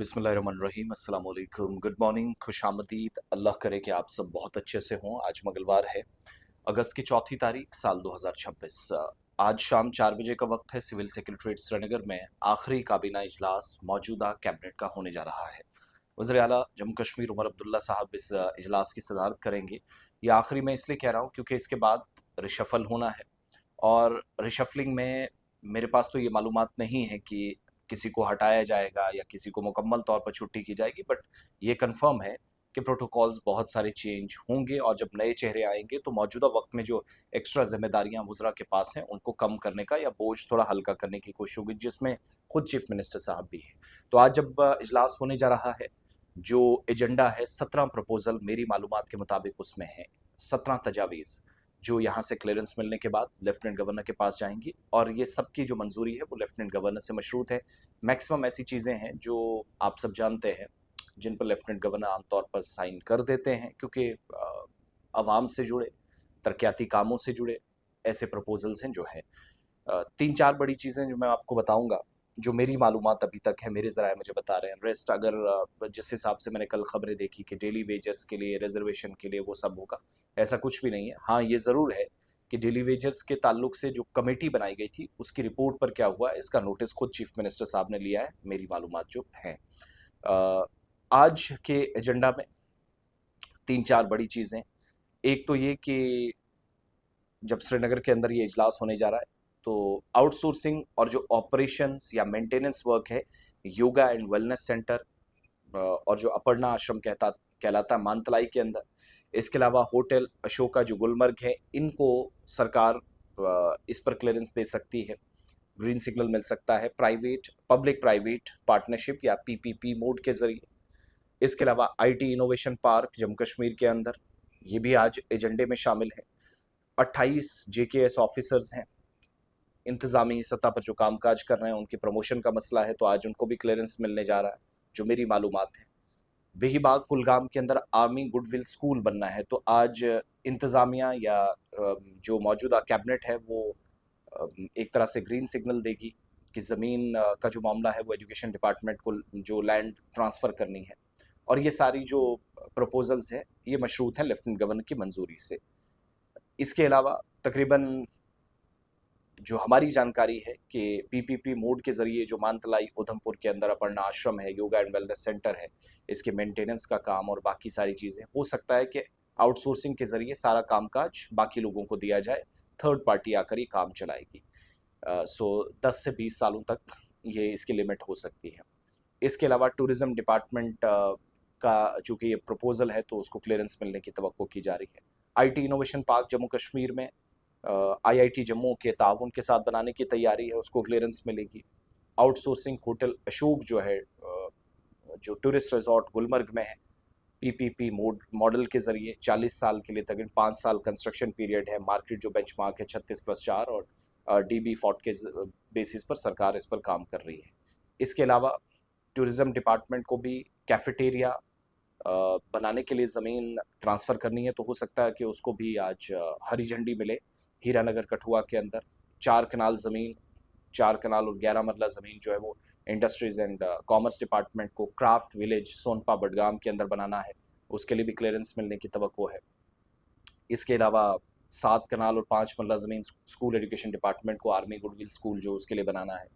बिस्मिल्लाहिर्रहमानिर्रहीम, अस्सलाम वालेकुम, गुड मॉर्निंग, खुशामदीद। अल्लाह करे कि आप सब बहुत अच्छे से हों। आज मंगलवार है, अगस्त की 4 तारीख साल 2026। आज शाम 4 बजे का वक्त है। सिविल सेक्रेटरीट श्रीनगर में आखिरी काबीना इजलास मौजूदा कैबिनेट का होने जा रहा है। वज़ीर आला जम्मू कश्मीर उमर अब्दुल्ला साहब इस इजलास की सदारत करेंगे। ये आखिरी मैं इसलिए कह रहा हूँ क्योंकि इसके बाद रिशफल होना है, और रिशफलिंग में मेरे पास तो ये मालूमात नहीं है कि किसी को हटाया जाएगा या किसी को मुकम्मल तौर पर छुट्टी की जाएगी, बट ये कंफर्म है कि प्रोटोकॉल्स बहुत सारे चेंज होंगे, और जब नए चेहरे आएंगे तो मौजूदा वक्त में जो एक्स्ट्रा जिम्मेदारियां वज़रा के पास हैं उनको कम करने का या बोझ थोड़ा हल्का करने की कोशिश होगी, जिसमें खुद चीफ मिनिस्टर साहब भी हैं। तो आज जब इजलास होने जा रहा है, जो एजेंडा है 17 प्रपोजल मेरी मालूमात के मुताबिक उसमें है। 17 तजावीज़ जो यहाँ से क्लियरेंस मिलने के बाद लेफ्टिनेंट गवर्नर के पास जाएंगी, और ये सब की जो मंजूरी है वो लेफ्टिनेंट गवर्नर से मशरूत है। मैक्सिमम ऐसी चीज़ें हैं जो आप सब जानते हैं, जिन पर लेफ्टिनेंट गवर्नर आमतौर पर साइन कर देते हैं, क्योंकि आवाम से जुड़े, तरक्याती कामों से जुड़े ऐसे प्रपोजल्स हैं जो हैं। तीन चार बड़ी चीज़ें जो मैं आपको बताऊंगा, जो मेरी मालूमात अभी तक है, मेरे ज़राए मुझे बता रहे हैं। रेस्ट अगर जिस हिसाब से मैंने कल खबरें देखी कि डेली वेजर्स के लिए, रिजर्वेशन के लिए वो सब होगा, ऐसा कुछ भी नहीं है। हाँ, ये ज़रूर है कि डेली वेजर्स के ताल्लुक से जो कमेटी बनाई गई थी उसकी रिपोर्ट पर क्या हुआ, इसका नोटिस खुद चीफ मिनिस्टर साहब ने लिया है, मेरी मालूमात जो हैं। आज के एजेंडा में तीन चार बड़ी चीज़ें। एक तो ये कि जब श्रीनगर के अंदर ये इजलास होने जा रहा है, तो आउटसोर्सिंग और जो ऑपरेशंस या मेंटेनेंस वर्क है, योगा एंड वेलनेस सेंटर और जो अपर्णा आश्रम कहलाता है मानतलाई के अंदर, इसके अलावा होटल अशोका जो गुलमर्ग है, इनको सरकार इस पर क्लियरेंस दे सकती है, ग्रीन सिग्नल मिल सकता है प्राइवेट पब्लिक प्राइवेट पार्टनरशिप या पीपीपी मोड के जरिए। इसके अलावा IT innovation park Jammu Kashmir के अंदर, ये भी आज एजेंडे में शामिल है। 28 जेकेएस ऑफिसर्स हैं, इंतज़ामी सतह पर जो कामकाज कर रहे हैं, उनकी प्रमोशन का मसला है, तो आज उनको भी क्लियरेंस मिलने जा रहा है, जो मेरी मालूमात है। बेहीबाग कुलगाम के अंदर आर्मी गुडविल स्कूल बनना है, तो आज इंतज़ामिया या जो मौजूदा कैबिनेट है वो एक तरह से ग्रीन सिग्नल देगी कि ज़मीन का जो मामला है वो एजुकेशन डिपार्टमेंट को जो लैंड ट्रांसफ़र करनी है। और ये सारी जो प्रपोजल्स हैं ये मशरूत हैं लेफ्टिनेंट गवर्नर की मंजूरी से। इसके अलावा तकरीबन जो हमारी जानकारी है कि पीपीपी मोड के जरिए जो मानतलाई उधमपुर के अंदर अपर्णा आश्रम है, योगा एंड वेलनेस सेंटर है, इसके मेंटेनेंस का काम और बाकी सारी चीज़ें, हो सकता है कि आउटसोर्सिंग के जरिए सारा कामकाज बाकी लोगों को दिया जाए, थर्ड पार्टी आकर ये काम चलाएगी। सो 10 से 20 सालों तक ये इसकी लिमिट हो सकती है। इसके अलावा टूरिज्म डिपार्टमेंट का चूँकि ये प्रपोजल है तो उसको क्लियरेंस मिलने की तवक्को की जा रही है। IT innovation park Jammu Kashmir में आईआईटी जम्मू के ताउन के साथ बनाने की तैयारी है, उसको क्लियरेंस मिलेगी। आउटसोर्सिंग होटल अशोक जो है, जो टूरिस्ट रिजॉर्ट गुलमर्ग में है, पीपीपी मॉडल के जरिए 40 साल के लिए तकरीबन 5 साल कंस्ट्रक्शन पीरियड है। मार्केट जो बेंचमार्क है 36+4 और डीबी फॉट के बेसिस पर सरकार इस पर काम कर रही है। इसके अलावा टूरिज्म डिपार्टमेंट को भी कैफेटेरिया बनाने के लिए ज़मीन ट्रांसफ़र करनी है, तो हो सकता है कि उसको भी आज हरी झंडी मिले। हीरानगर कठुआ के अंदर 4 कनाल ज़मीन, 4 कनाल और 11 मरला ज़मीन जो है वो इंडस्ट्रीज़ एंड कॉमर्स डिपार्टमेंट को क्राफ्ट विलेज सोनपा बडगाम के अंदर बनाना है, उसके लिए भी क्लियरेंस मिलने की तवक्को है। इसके अलावा 7 कनाल और 5 मरला ज़मीन स्कूल एजुकेशन डिपार्टमेंट को आर्मी गुडविल स्कूल जो उसके लिए बनाना है।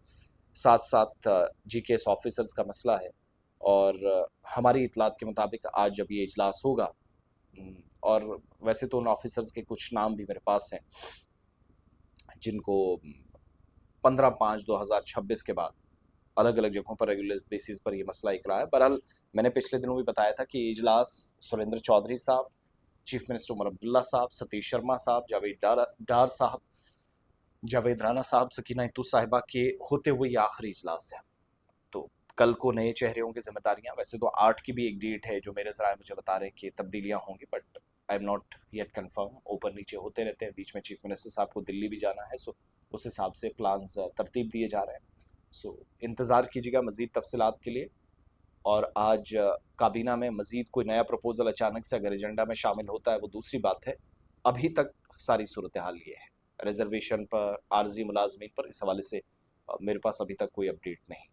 साथ साथ जीकेएस ऑफिसर्स का मसला है, और हमारी इतलात के मुताबिक आज जब ये इजलास होगा, और वैसे तो उन ऑफिसर्स के कुछ नाम भी मेरे पास हैं जिनको 15/5/2026 के बाद अलग अलग जगहों पर रेगुलर बेसिस पर ये मसला एक रहा है। बहरहाल मैंने पिछले दिनों भी बताया था कि इजलास सुरेंद्र चौधरी साहब, चीफ मिनिस्टर उमर अब्दुल्ला साहब, सतीश शर्मा साहब, डार साहब, जावेद राना साहब, सकीना इंतू साहिबा के होते हुए ये आखिरी इजलास है। तो कल को नए चेहरों की जिम्मेदारियां, वैसे तो 8 की भी एक डेट है जो मेरे ज़राए मुझे बता रहे हैं कि तब्दीलियां होंगी, but I am not yet confirm, ऊपर नीचे होते रहते हैं। बीच में चीफ मिनिस्टर साहब को दिल्ली भी जाना है, सो उस हिसाब से प्लान तरतीब दिए जा रहे हैं। सो इंतज़ार कीजिएगा मज़ीद तफसीलात के लिए। और आज काबीना में मज़ीद कोई नया प्रपोजल अचानक से अगर एजेंडा में शामिल होता है वो दूसरी बात है। अभी तक सारी सूरत हाल ये है। रिजर्वेशन पर, आर्जी मुलाजमीन पर, इस हवाले से मेरे पास अभी तक कोई अपडेट नहीं।